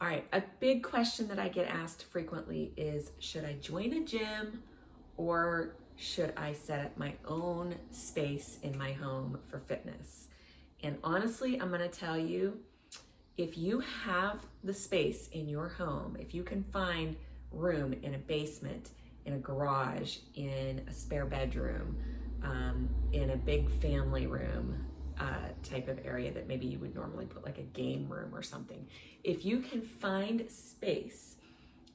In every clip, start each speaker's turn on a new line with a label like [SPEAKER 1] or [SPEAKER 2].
[SPEAKER 1] All right, a big question that I get asked frequently is, should I join a gym or should I set up my own space in my home for fitness? And honestly, I'm going to tell you, if you have the space in your home, if you can find room in a basement, in a garage, in a spare bedroom, in a big family room type of area that maybe you would normally put like a game room or something, if you can find space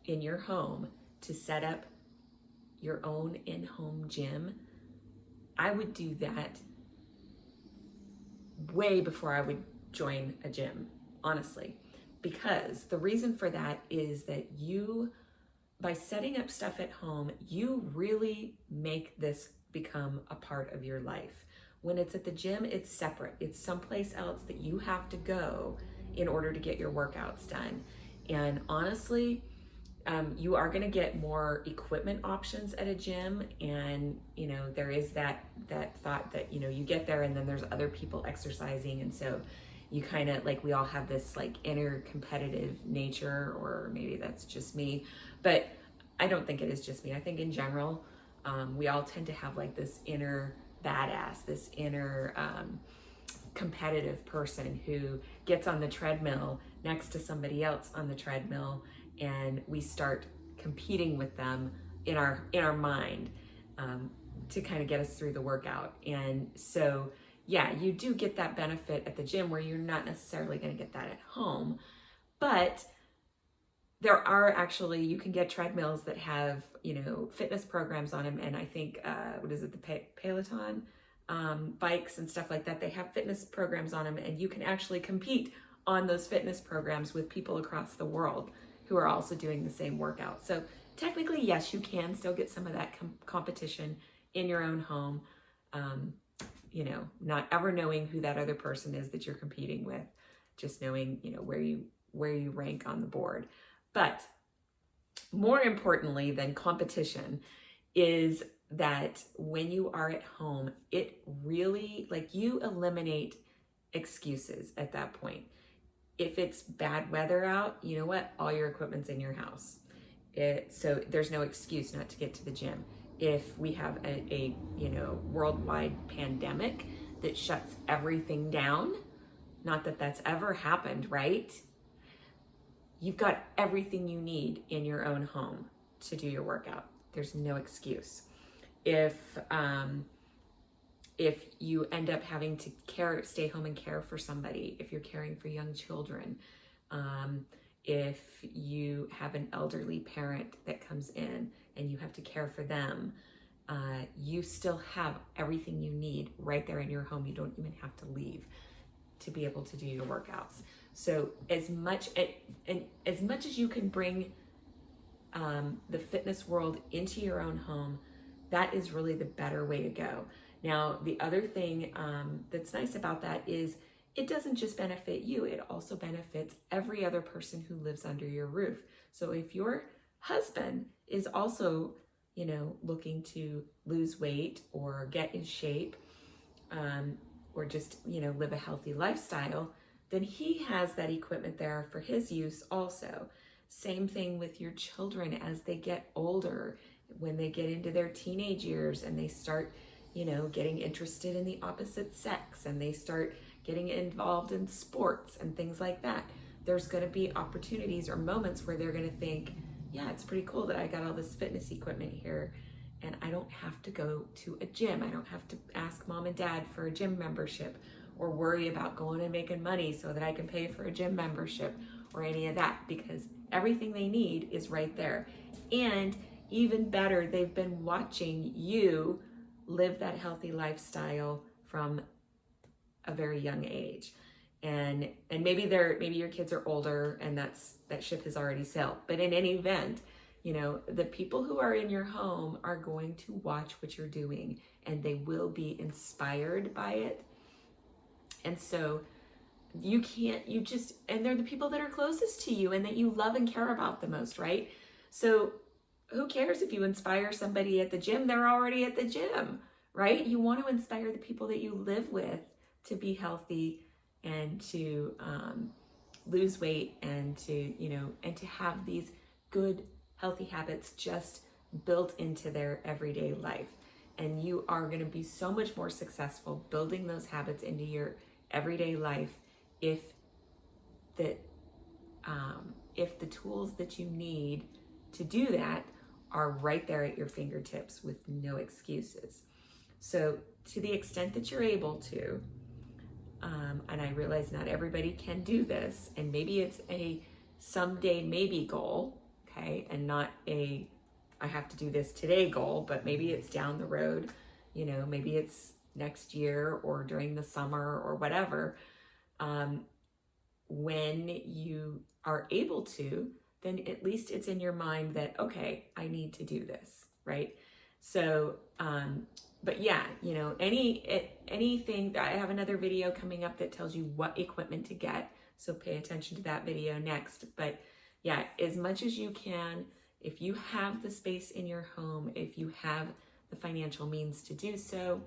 [SPEAKER 1] in your home to set up your own in-home gym, I would do that way before I would join a gym, honestly. Because the reason for that is that by setting up stuff at home, you really make this become a part of your life. When it's at the gym, it's separate. It's someplace else that you have to go in order to get your workouts done. And honestly, you are going to get more equipment options at a gym, and there is that thought that you get there and then there's other people exercising, and so you kind of like, we all have this like inner competitive nature, or maybe that's just me, but I don't think it is just me. I think in general, we all tend to have like this inner badass, this inner competitive person who gets on the treadmill next to somebody else on the treadmill, and we start competing with them in our mind, to kind of get us through the workout. And so yeah, you do get that benefit at the gym where you're not necessarily going to get that at home. But there are actually, you can get treadmills that have fitness programs on them, and I think what is it, the Peloton bikes and stuff like that, they have fitness programs on them, and you can actually compete on those fitness programs with people across the world who are also doing the same workout. So technically, yes, you can still get some of that competition in your own home, not ever knowing who that other person is that you're competing with, just knowing where you rank on the board. But more importantly than competition is that when you are at home, it really, like, you eliminate excuses at that point. If it's bad weather out, you know what? All your equipment's in your house. So there's no excuse not to get to the gym. If we have a worldwide pandemic that shuts everything down, not that that's ever happened, right? You've got everything you need in your own home to do your workout. There's no excuse. If you end up having to stay home and care for somebody, if you're caring for young children, if you have an elderly parent that comes in and you have to care for them, you still have everything you need right there in your home. You don't even have to leave to be able to do your workouts. So as much as you can bring the fitness world into your own home, that is really the better way to go. Now, the other thing that's nice about that is it doesn't just benefit you, it also benefits every other person who lives under your roof. So if your husband is also, looking to lose weight or get in shape, or just, live a healthy lifestyle, then he has that equipment there for his use also. Same thing with your children as they get older, when they get into their teenage years and they start, getting interested in the opposite sex, and they start getting involved in sports and things like that. There's going to be opportunities or moments where they're going to think, yeah, it's pretty cool that I got all this fitness equipment here, and I don't have to go to a gym. I don't have to ask mom and dad for a gym membership, or worry about going and making money so that I can pay for a gym membership or any of that, because everything they need is right there. And even better, they've been watching you live that healthy lifestyle from a very young age. And maybe your kids are older and that ship has already sailed. But in any event, the people who are in your home are going to watch what you're doing, and they will be inspired by it. And so and they're the people that are closest to you and that you love and care about the most, right? So who cares if you inspire somebody at the gym? They're already at the gym, right? You want to inspire the people that you live with to be healthy and to lose weight and to, you know, and to have these good, healthy habits just built into their everyday life. And you are going to be so much more successful building those habits into your everyday life if the tools that you need to do that are right there at your fingertips with no excuses. So to the extent that you're able to, and I realize not everybody can do this, and maybe it's a someday maybe goal, okay, and not a I have to do this today goal, but maybe it's down the road, you know, maybe it's next year or during the summer or whatever. When you are able to, then at least it's in your mind that, okay, I need to do this, right? So, but yeah, you know, anything, I have another video coming up that tells you what equipment to get. So pay attention to that video next. But yeah, as much as you can, if you have the space in your home, if you have the financial means to do so,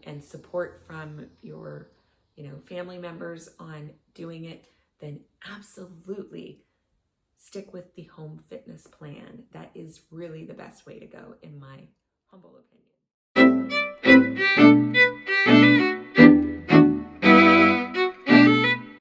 [SPEAKER 1] and support from your, you know, family members on doing it, then absolutely stick with the home fitness plan. That is really the best way to go, in my humble opinion.